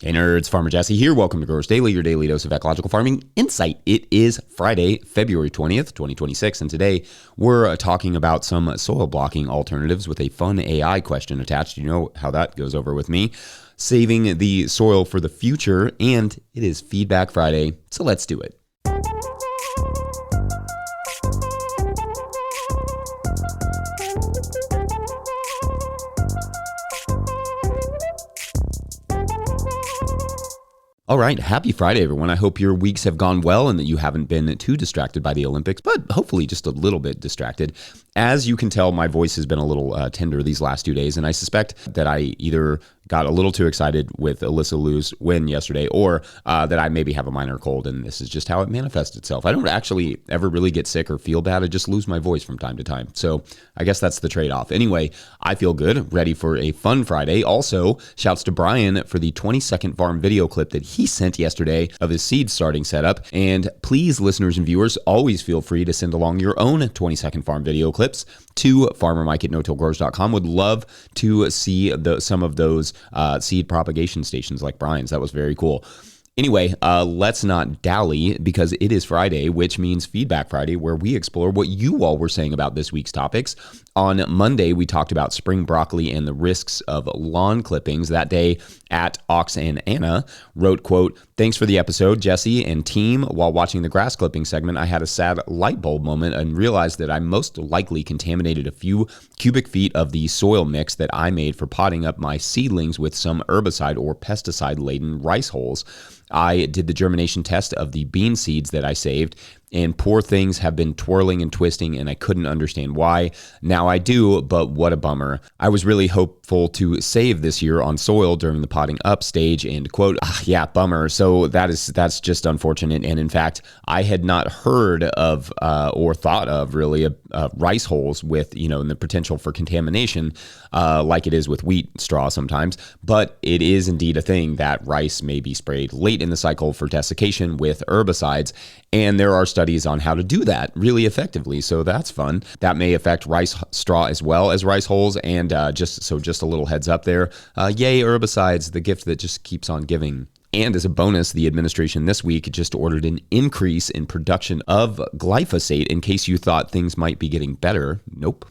Hey nerds, Farmer Jesse here. Welcome to Growers Daily, your daily dose of ecological farming insight. It is Friday, February 20th, 2026, and today we're talking about some soil blocking alternatives with a fun AI question attached. You know how that goes over with me. Saving the soil for the future, and it is Feedback Friday, so let's do it. All right, happy Friday, everyone. I hope your weeks have gone well and that you haven't been too distracted by the Olympics, but hopefully just a little bit distracted. As you can tell, my voice has been a little tender these last 2 days, and I suspect that I either got a little too excited with Alyssa Liu's win yesterday, or that I maybe have a minor cold, and this is just how it manifests itself. I don't actually ever really get sick or feel bad. I just lose my voice from time to time. So I guess that's the trade-off. Anyway, I feel good, ready for a fun Friday. Also, shouts to Brian for the 20-second farm video clip that he sent yesterday of his seed starting setup. And please, listeners and viewers, always feel free to send along your own 20-second farm video clips to farmermike@no-tillgrowers.com. Would love to see some of those seed propagation stations like Brian's. That was very cool. Anyway, let's not dally because it is Friday, which means Feedback Friday, where we explore what you all were saying about this week's topics. On Monday, we talked about spring broccoli and the risks of lawn clippings. That day, at Ox and Anna wrote, quote, "Thanks for the episode, Jesse and team. While watching the grass clipping segment, I had a sad light bulb moment and realized that I most likely contaminated a few cubic feet of the soil mix that I made for potting up my seedlings with some herbicide or pesticide-laden rice hulls. I did the germination test of the bean seeds that I saved, and poor things have been twirling and twisting, and I couldn't understand why. Now I do, but what a bummer. I was really hopeful to save this year on soil during the potting up stage," end quote. Yeah, bummer. So that's just unfortunate. And in fact, I had not heard of or thought of really rice hulls with, and the potential for contamination like it is with wheat straw sometimes. But it is indeed a thing that rice may be sprayed late in the cycle for desiccation with herbicides. And there are studies on how to do that really effectively. So that's fun. That may affect rice straw as well as rice hulls. And just a little heads up there. Yay, herbicides, the gift that just keeps on giving. And as a bonus, the administration this week just ordered an increase in production of glyphosate in case you thought things might be getting better. Nope.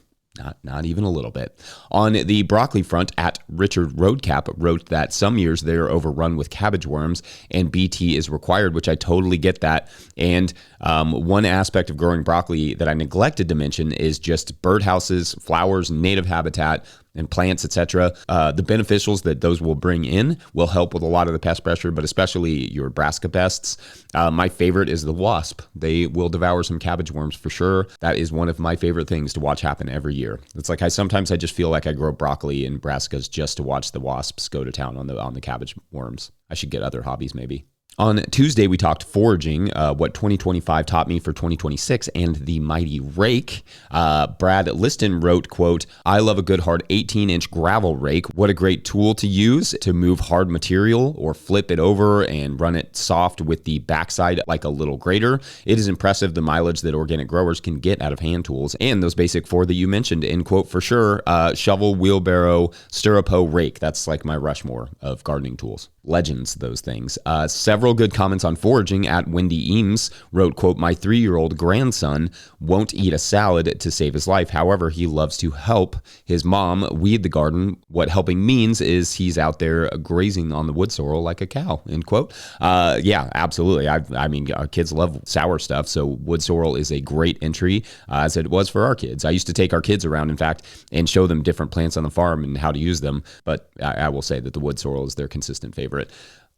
Not even a little bit. On the broccoli front, at Richard Roadcap wrote that some years they're overrun with cabbage worms and BT is required, which I totally get that. And one aspect of growing broccoli that I neglected to mention is just birdhouses, flowers, native habitat, and plants, etc. The beneficials that those will bring in will help with a lot of the pest pressure, but especially your brassica pests. My favorite is the wasp. They will devour some cabbage worms for sure. That is one of my favorite things to watch happen every year. It's like sometimes I just feel like I grow broccoli and brassicas just to watch the wasps go to town on the cabbage worms. I should get other hobbies maybe. On Tuesday, we talked foraging, what 2025 taught me for 2026, and the mighty rake. Brad Liston wrote, quote, "I love a good hard 18-inch gravel rake. What a great tool to use to move hard material or flip it over and run it soft with the backside like a little grater. It is impressive the mileage that organic growers can get out of hand tools. And those basic four that you mentioned, end quote, for sure. Shovel, wheelbarrow, stirrupo, rake. That's like my Rushmore of gardening tools. Legends, those things." Several good comments on foraging. At Wendy Eames wrote, quote, "My 3-year-old grandson won't eat a salad to save his life. However, he loves to help his mom weed the garden. What helping means is he's out there grazing on the wood sorrel like a cow," end quote. Yeah, absolutely. I mean, our kids love sour stuff, so wood sorrel is a great entry, as it was for our kids. I used to take our kids around, in fact, and show them different plants on the farm and how to use them, but I will say that the wood sorrel is their consistent favorite.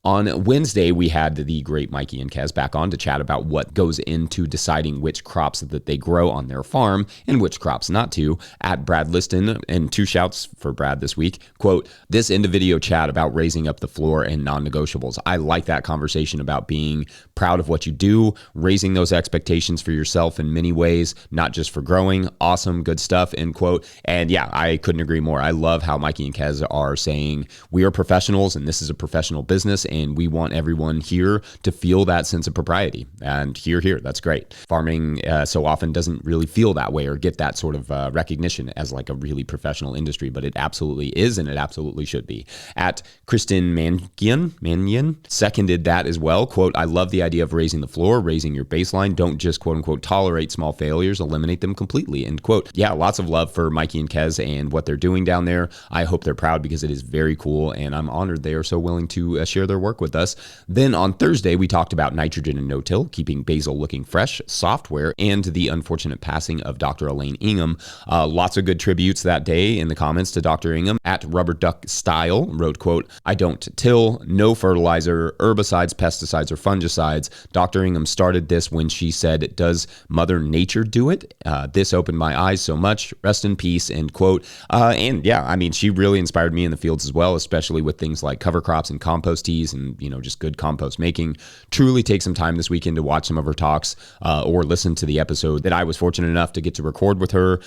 On Wednesday, we had the great Mikey and Kaz back on to chat about what goes into deciding which crops that they grow on their farm and which crops not to. At Brad Liston, and 2 shouts for Brad this week, quote, "This end of video chat about raising up the floor and non-negotiables. I like that conversation about being proud of what you do, raising those expectations for yourself in many ways, not just for growing. Awesome, good stuff," end quote. And yeah, I couldn't agree more. I love how Mikey and Kaz are saying we are professionals and this is a professional business, and we want everyone here to feel that sense of propriety. And here, that's great. Farming so often doesn't really feel that way or get that sort of recognition as like a really professional industry, but it absolutely is, and it absolutely should be. At Kristen Mannion seconded that as well. Quote, I love the idea of raising the floor, raising your baseline. Don't just quote unquote tolerate small failures, eliminate them completely. End quote. Yeah, lots of love for Mikey and Kez and what they're doing down there. I hope they're proud because it is very cool, and I'm honored they are so willing to share their work with us. Then on Thursday, we talked about nitrogen and no-till, keeping basil looking fresh, software, and the unfortunate passing of Dr. Elaine Ingham. Lots of good tributes that day in the comments to Dr. Ingham. At Rubber Duck Style wrote, quote, I don't till, no fertilizer, herbicides, pesticides, or fungicides. Dr. Ingham started this when she said, does Mother Nature do it? This opened my eyes so much. Rest in peace, end quote. And yeah, I mean, she really inspired me in the fields as well, especially with things like cover crops and compost teas and, just good compost making. Truly take some time this weekend to watch some of her talks or listen to the episode that I was fortunate enough to get to record with her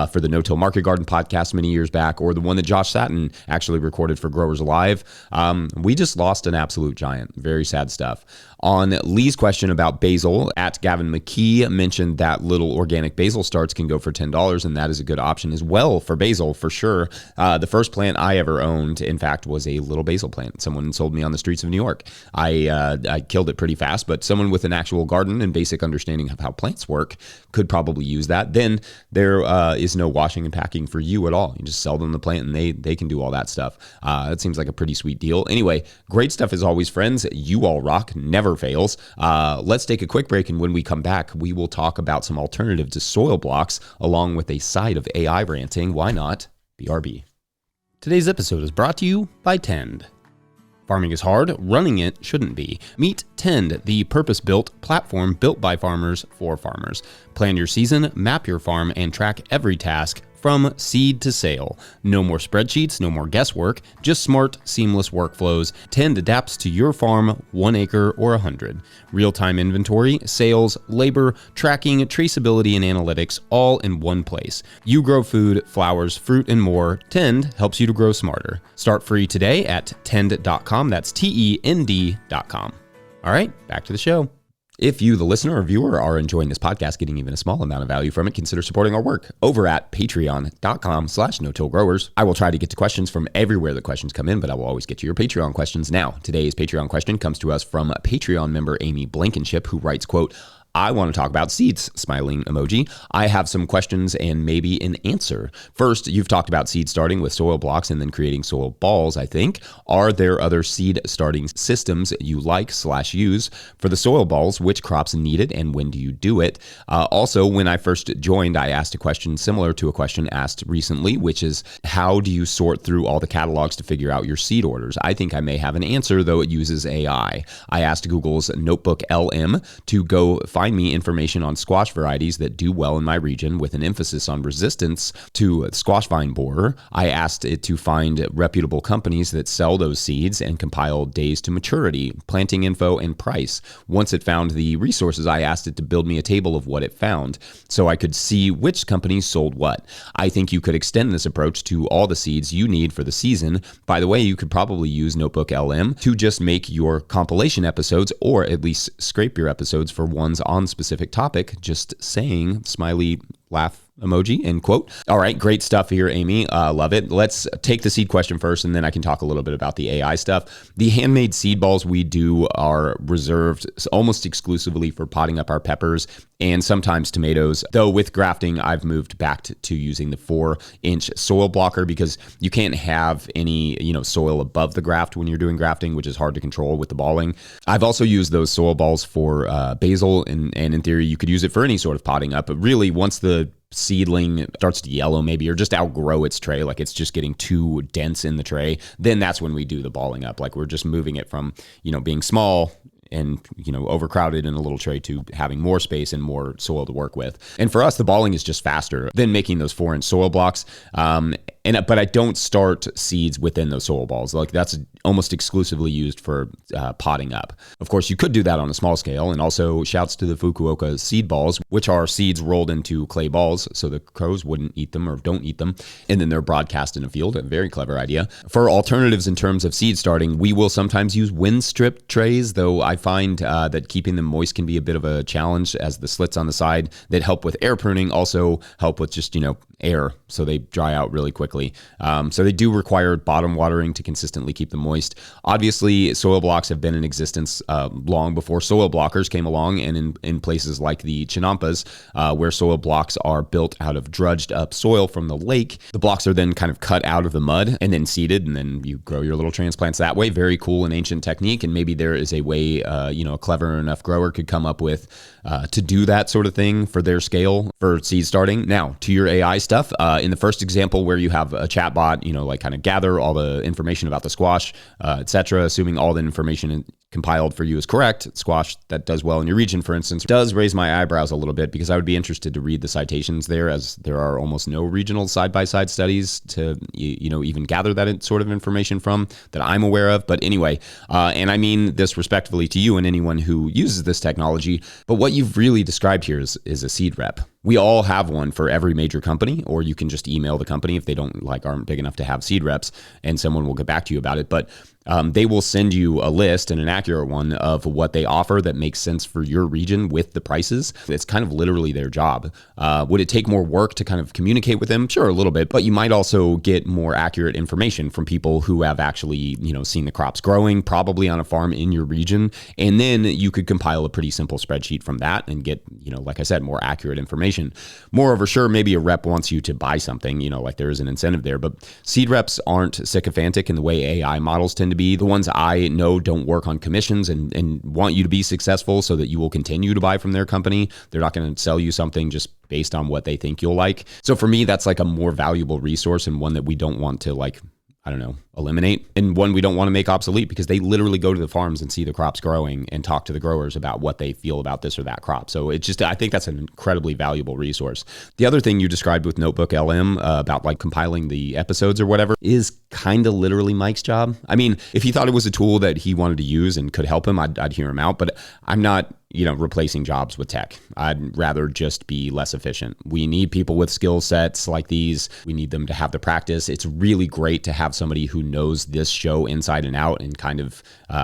for the No Till Market Garden podcast many years back, or the one that Josh Satin actually recorded for Growers Alive. We just lost an absolute giant. Very sad stuff. On Lee's question about basil, at Gavin McKee mentioned that little organic basil starts can go for $10, and that is a good option as well for basil, for sure. The first plant I ever owned, in fact, was a little basil plant. Someone sold me on the streets of New York. I killed it pretty fast, but someone with an actual garden and basic understanding of how plants work could probably use that. Then there is no washing and packing for you at all. You just sell them the plant, and they can do all that stuff. That seems like a pretty sweet deal. Anyway, great stuff as always, friends. You all rock. Never fails. Let's take a quick break, and when we come back, we will talk about some alternative to soil blocks along with a side of AI ranting. Why not? BRB. Today's episode is brought to you by Tend. Farming is hard, running it shouldn't be. Meet Tend, the purpose-built platform built by farmers for farmers. Plan your season, map your farm, and track every task from seed to sale. No more spreadsheets, no more guesswork, just smart, seamless workflows. Tend adapts to your farm, 1 acre or 100. Real-time inventory, sales, labor, tracking, traceability, and analytics all in one place. You grow food, flowers, fruit, and more. Tend helps you to grow smarter. Start free today at tend.com. That's TEND.com. All right, back to the show. If you, the listener or viewer, are enjoying this podcast, getting even a small amount of value from it, consider supporting our work over at patreon.com/no-till-growers. I will try to get to questions from everywhere the questions come in, but I will always get to your Patreon questions. Now, today's Patreon question comes to us from Patreon member Amy Blankenship, who writes, quote, I want to talk about seeds, smiling emoji. I have some questions and maybe an answer. First, you've talked about seed starting with soil blocks and then creating soil balls, I think. Are there other seed starting systems you like/use? For the soil balls, which crops need it and when do you do it? Also, when I first joined, I asked a question similar to a question asked recently, which is how do you sort through all the catalogs to figure out your seed orders? I think I may have an answer, though it uses AI. I asked Google's Notebook LM to go find me information on squash varieties that do well in my region with an emphasis on resistance to squash vine borer. I asked it to find reputable companies that sell those seeds and compile days to maturity, planting info, and price. Once it found the resources, I asked it to build me a table of what it found so I could see which companies sold what. I think you could extend this approach to all the seeds you need for the season. By the way, you could probably use Notebook LM to just make your compilation episodes, or at least scrape your episodes for ones on specific topic. Just saying, smiley laugh emoji, end quote. All right, great stuff here, Amy. Love it. Let's take the seed question first, and then I can talk a little bit about the AI stuff. The handmade seed balls we do are reserved almost exclusively for potting up our peppers and sometimes tomatoes. Though with grafting, I've moved back to using the 4-inch soil blocker because you can't have any, soil above the graft when you're doing grafting, which is hard to control with the balling. I've also used those soil balls for basil, and in theory, you could use it for any sort of potting up. But really, once the seedling starts to yellow maybe, or just outgrow its tray, like it's just getting too dense in the tray, then that's when we do the balling up. Like we're just moving it from, being small and, overcrowded in a little tray to having more space and more soil to work with. And for us, the balling is just faster than making those 4-inch soil blocks. But I don't start seeds within those soil balls. Like that's almost exclusively used for potting up. Of course, you could do that on a small scale. And also shouts to the Fukuoka seed balls, which are seeds rolled into clay balls so the crows wouldn't eat them or don't eat them. And then they're broadcast in a field. A very clever idea. For alternatives in terms of seed starting, we will sometimes use wind strip trays, though I find that keeping them moist can be a bit of a challenge, as the slits on the side that help with air pruning also help with just, air, so they dry out really quickly. So they do require bottom watering to consistently keep them moist. Obviously, soil blocks have been in existence long before soil blockers came along, and in places like the Chinampas, where soil blocks are built out of drudged up soil from the lake, the blocks are then kind of cut out of the mud and then seeded, and then you grow your little transplants that way. Very cool and ancient technique, and maybe there is a way, a clever enough grower could come up with to do that sort of thing for their scale for seed starting. Now, to your AI stuff, in the first example where you have a chat bot, kind of gather all the information about the squash, etc., assuming all the information compiled for you is correct, squash that does well in your region, for instance, does raise my eyebrows a little bit, because I would be interested to read the citations there, as there are almost no regional side-by-side studies to, even gather that sort of information from that I'm aware of. But anyway, and I mean this respectfully to you and anyone who uses this technology, but what you've really described here is a seed rep. We all have one for every major company, or you can just email the company if they aren't big enough to have seed reps, and someone will get back to you about it. But they will send you a list, and an accurate one, of what they offer that makes sense for your region with the prices. It's kind of literally their job. Would it take more work to kind of communicate with them? Sure, a little bit, but you might also get more accurate information from people who have actually, seen the crops growing, probably on a farm in your region. And then you could compile a pretty simple spreadsheet from that and get, like I said, more accurate information. Moreover, sure, maybe a rep wants you to buy something, like there is an incentive there, but seed reps aren't sycophantic in the way AI models tend to be. The ones I know don't work on commissions and want you to be successful so that you will continue to buy from their company. They're not going to sell you something just based on what they think you'll like. So for me, that's like a more valuable resource, and one that we don't want to eliminate, and one we don't want to make obsolete, because they literally go to the farms and see the crops growing and talk to the growers about what they feel about this or that crop. So I think that's an incredibly valuable resource. The other thing you described with Notebook LM about compiling the episodes or whatever is kind of literally Mike's job. I mean, if he thought it was a tool that he wanted to use and could help him, I'd hear him out, but I'm not replacing jobs with tech. I'd rather just be less efficient. We need people with skill sets like these. We need them to have the practice. It's really great to have somebody who knows this show inside and out and kind of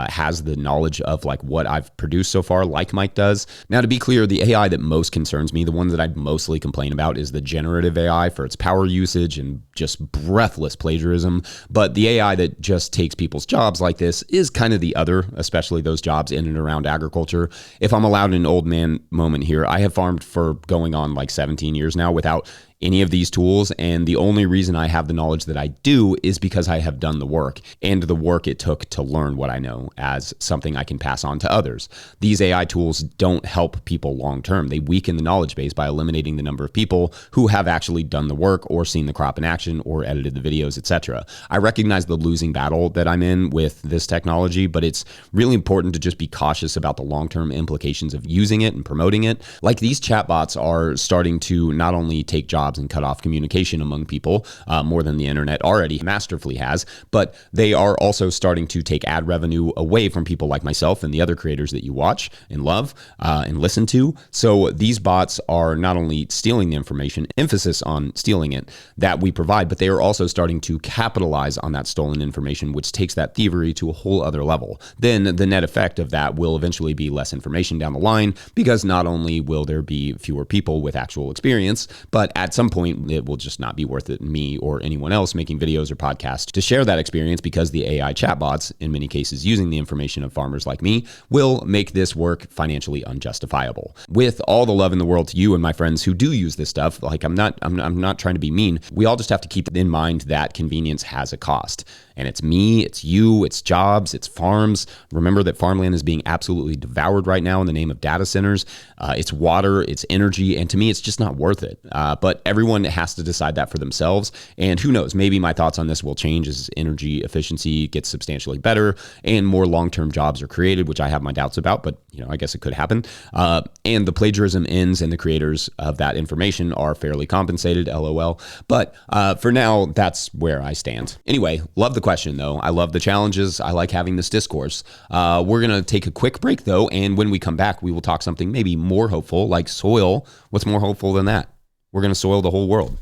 has the knowledge of what I've produced so far, like Mike does. Now, to be clear, the AI that most concerns me, the one that I'd mostly complain about, is the generative AI for its power usage and just breathless plagiarism. But the AI that just takes people's jobs like this is kind of the other, especially those jobs in and around agriculture. If I'm allowed an old man moment here, I have farmed for going on 17 years now without any of these tools, and the only reason I have the knowledge that I do is because I have done the work, and the work it took to learn what I know as something I can pass on to others. These AI tools don't help people long term. They weaken the knowledge base by eliminating the number of people who have actually done the work or seen the crop in action or edited the videos, etc. I recognize the losing battle that I'm in with this technology, but it's really important to just be cautious about the long-term implications of using it and promoting it. These chatbots are starting to not only take jobs and cut off communication among people more than the internet already masterfully has, but they are also starting to take ad revenue away from people like myself and the other creators that you watch and love and listen to. So these bots are not only stealing the information, emphasis on stealing it, that we provide, but they are also starting to capitalize on that stolen information, which takes that thievery to a whole other level. Then the net effect of that will eventually be less information down the line, because not only will there be fewer people with actual experience, but at some point it will just not be worth it, me or anyone else making videos or podcasts, to share that experience, because the AI chatbots, in many cases using the information of farmers like me, will make this work financially unjustifiable. With all the love in the world to you and my friends who do use this stuff, I'm not trying to be mean. We all just have to keep in mind that convenience has a cost. And it's me, it's you, it's jobs, it's farms. Remember that farmland is being absolutely devoured right now in the name of data centers. It's water, it's energy, and to me, it's just not worth it. But everyone has to decide that for themselves. And who knows, maybe my thoughts on this will change as energy efficiency gets substantially better and more long-term jobs are created, which I have my doubts about, but I guess it could happen. And the plagiarism ends and the creators of that information are fairly compensated, LOL. But for now, that's where I stand. Anyway, love the question though. I love the challenges. I like having this discourse. We're going to take a quick break though. And when we come back, we will talk something maybe more hopeful, like soil. What's more hopeful than that? We're going to soil the whole world.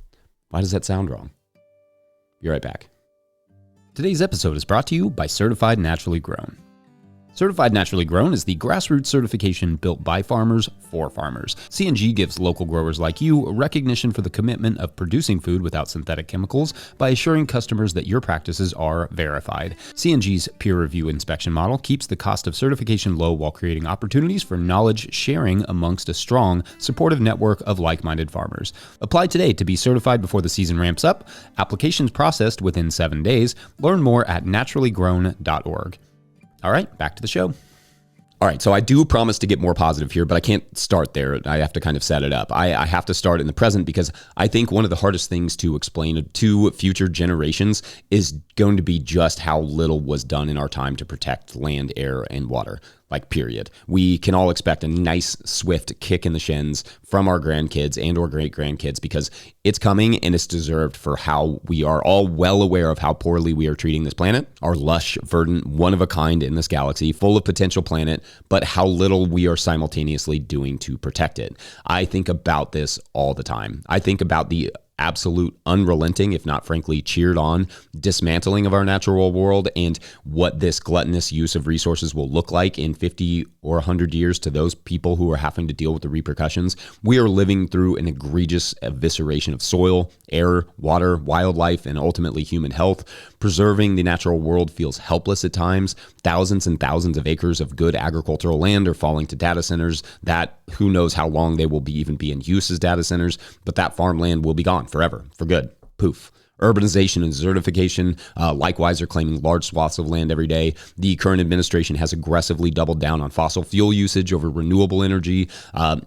Why does that sound wrong? Be right back. Today's episode is brought to you by Certified Naturally Grown. Certified Naturally Grown is the grassroots certification built by farmers for farmers. C&G gives local growers like you recognition for the commitment of producing food without synthetic chemicals by assuring customers that your practices are verified. C&G's peer review inspection model keeps the cost of certification low while creating opportunities for knowledge sharing amongst a strong, supportive network of like-minded farmers. Apply today to be certified before the season ramps up. Applications processed within 7 days. Learn more at naturallygrown.org. All right, back to the show. All right, so I do promise to get more positive here, but I can't start there. I have to kind of set it up. I have to start in the present because I think one of the hardest things to explain to future generations is going to be just how little was done in our time to protect land, air, and water. Like, period. We can all expect a nice, swift kick in the shins from our grandkids and or great-grandkids because it's coming and it's deserved for how we are all well aware of how poorly we are treating this planet, our lush, verdant, one-of-a-kind in this galaxy, full of potential planet, but how little we are simultaneously doing to protect it. I think about this all the time. I think about the absolute unrelenting, if not frankly cheered on, dismantling of our natural world and what this gluttonous use of resources will look like in 50 or 100 years to those people who are having to deal with the repercussions. We are living through an egregious evisceration of soil, air, water, wildlife, and ultimately human health. Preserving the natural world feels helpless at times. Thousands and thousands of acres of good agricultural land are falling to data centers that who knows how long they will even be in use as data centers, but that farmland will be gone forever, for good. Poof. Urbanization and desertification likewise are claiming large swaths of land every day. The current administration has aggressively doubled down on fossil fuel usage over renewable energy,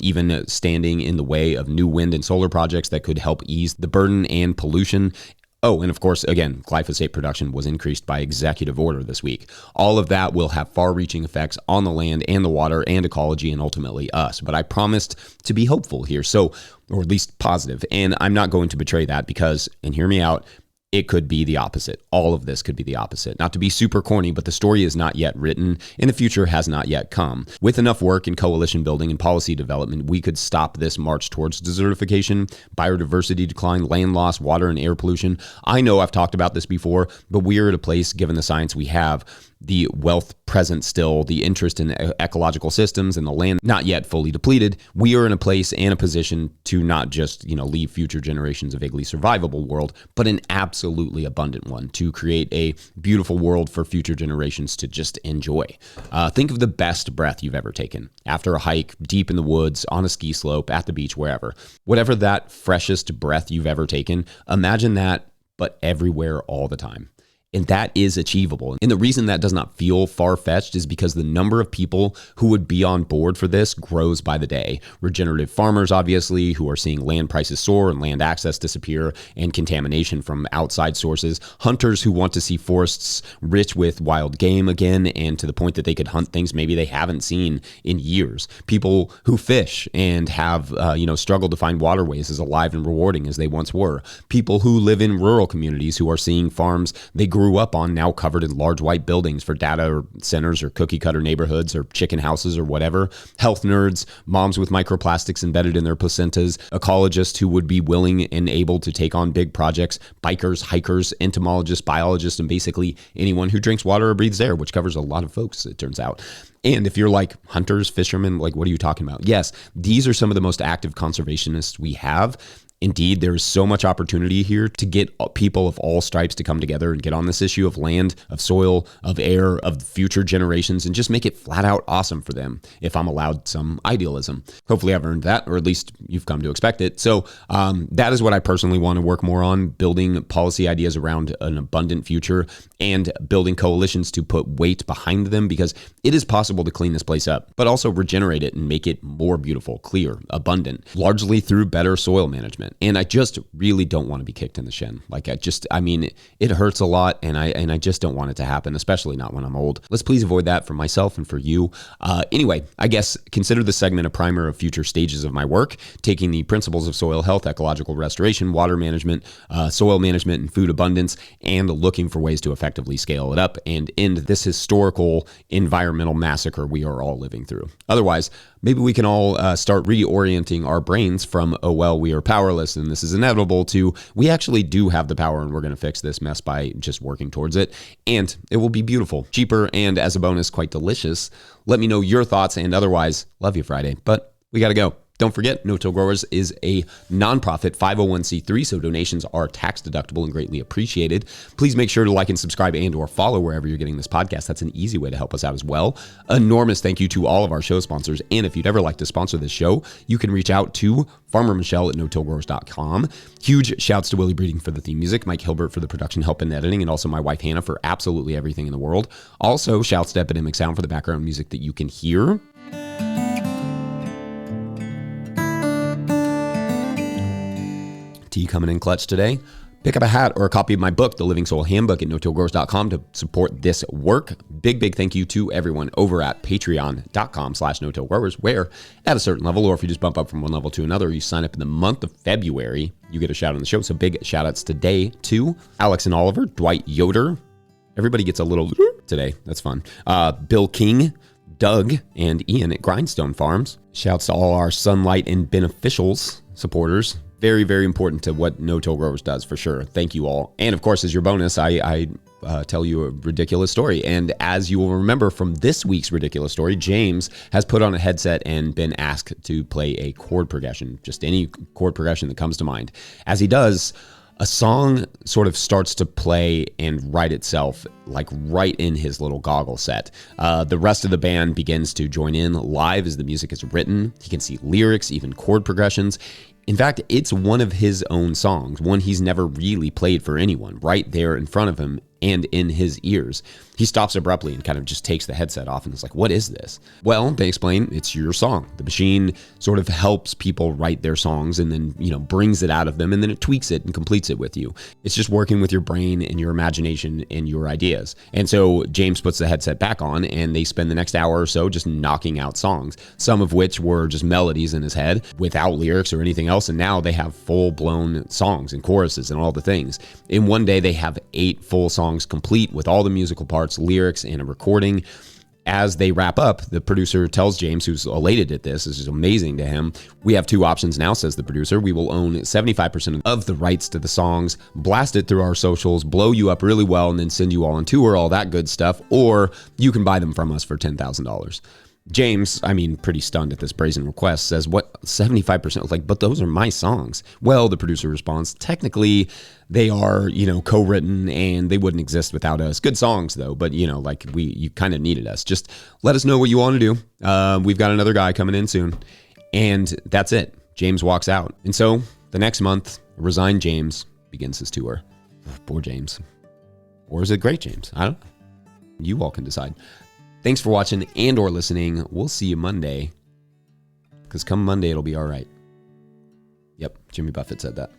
even standing in the way of new wind and solar projects that could help ease the burden and pollution. Oh, and of course, again, glyphosate production was increased by executive order this week. All of that will have far-reaching effects on the land and the water and ecology and ultimately us. But I promised to be hopeful here, or at least positive. And I'm not going to betray that because, and hear me out, it could be the opposite. All of this could be the opposite. Not to be super corny, but the story is not yet written and the future has not yet come. With enough work in coalition building and policy development, we could stop this march towards desertification, biodiversity decline, land loss, water and air pollution. I know I've talked about this before, but we are at a place, given the science we have, the wealth present still, the interest in ecological systems and the land not yet fully depleted, we are in a place and a position to not just, leave future generations a vaguely survivable world, but an absolutely abundant one to create a beautiful world for future generations to just enjoy. Think of the best breath you've ever taken after a hike deep in the woods, on a ski slope, at the beach, wherever. Whatever that freshest breath you've ever taken, imagine that, but everywhere all the time. And that is achievable. And the reason that does not feel far-fetched is because the number of people who would be on board for this grows by the day. Regenerative farmers, obviously, who are seeing land prices soar and land access disappear and contamination from outside sources. Hunters who want to see forests rich with wild game again and to the point that they could hunt things maybe they haven't seen in years. People who fish and have, struggled to find waterways as alive and rewarding as they once were. People who live in rural communities who are seeing farms they grew up on now covered in large white buildings for data centers or cookie cutter neighborhoods or chicken houses or whatever. Health nerds, moms with microplastics embedded in their placentas, ecologists who would be willing and able to take on big projects, bikers, hikers, entomologists, biologists, and basically anyone who drinks water or breathes air, which covers a lot of folks, it turns out. And if you're like hunters, fishermen, like what are you talking about? Yes, these are some of the most active conservationists we have. Indeed, there is so much opportunity here to get people of all stripes to come together and get on this issue of land, of soil, of air, of future generations, and just make it flat out awesome for them, if I'm allowed some idealism. Hopefully I've earned that, or at least you've come to expect it. So that is what I personally want to work more on, building policy ideas around an abundant future and building coalitions to put weight behind them, because it is possible to clean this place up, but also regenerate it and make it more beautiful, clear, abundant, largely through better soil management. And I just really don't want to be kicked in the shin. It hurts a lot, and I just don't want it to happen, especially not when I'm old. Let's please avoid that for myself and for you. Anyway, I guess consider this segment a primer of future stages of my work, taking the principles of soil health, ecological restoration, water management, soil management, and food abundance, and looking for ways to effectively scale it up and end this historical environmental massacre we are all living through. Otherwise, maybe we can all start reorienting our brains from, oh, well, we are powerless and this is inevitable, to we actually do have the power and we're going to fix this mess by just working towards it. And it will be beautiful, cheaper, and as a bonus, quite delicious. Let me know your thoughts, and otherwise, love you Friday, but we got to go. Don't forget, No Till Growers is a nonprofit 501c3, so donations are tax deductible and greatly appreciated. Please make sure to like and subscribe and or follow wherever you're getting this podcast. That's an easy way to help us out as well. Enormous thank you to all of our show sponsors. And if you'd ever like to sponsor this show, you can reach out to Farmer Michelle at notillgrowers.com. Huge shouts to Willie Breeding for the theme music, Mike Hilbert for the production help and editing, and also my wife Hannah for absolutely everything in the world. Also, shouts to Epidemic Sound for the background music that you can hear. Tea coming in clutch today. Pick up a hat or a copy of my book, The Living Soil Handbook, at notillgrowers.com to support this work. Big thank you to everyone over at patreon.com/notillgrowers, where at a certain level, or if you just bump up from one level to another, you sign up in the month of February, you get a shout on the show. So big shout outs today to Alex and Oliver, Dwight Yoder. Everybody gets a little today. That's fun. Bill King, Doug, and Ian at Grindstone Farms. Shouts to all our Sunlight and Beneficials supporters. Very, very important to what No Till Growers does, for sure. Thank you all. And of course, as your bonus, I tell you a ridiculous story. And as you will remember from this week's ridiculous story, James has put on a headset and been asked to play a chord progression, just any chord progression that comes to mind. As he does, a song sort of starts to play and write itself, like right in his little goggle set. The rest of the band begins to join in live as the music is written. He can see lyrics, even chord progressions. In fact, it's one of his own songs, one he's never really played for anyone, right there in front of him and in his ears. He stops abruptly and kind of just takes the headset off and is like, what is this? Well, they explain it's your song. The machine sort of helps people write their songs and then, brings it out of them, and then it tweaks it and completes it with you. It's just working with your brain and your imagination and your ideas. And so James puts the headset back on, and they spend the next hour or so just knocking out songs, some of which were just melodies in his head without lyrics or anything else. And now they have full-blown songs and choruses and all the things. In one day, they have 8 full songs complete with all the musical parts, lyrics, and a recording. As they wrap up, the producer tells James, who's elated at this is amazing to him, we have 2 options now, says the producer. We will own 75% of the rights to the songs, blast it through our socials, blow you up really well, and then send you all on tour, all that good stuff, or you can buy them from us for $10,000. James, pretty stunned at this brazen request, says, what, 75%? Like, but those are my songs. Well, the producer responds, technically, they are, co-written, and they wouldn't exist without us. Good songs, though, but, you kind of needed us. Just let us know what you want to do. We've got another guy coming in soon. And that's it. James walks out. And so, the next month, resigned James begins his tour. Poor James. Or is it great James? I don't know. You all can decide. Thanks for watching and or listening. We'll see you Monday, because come Monday, it'll be all right. Yep, Jimmy Buffett said that.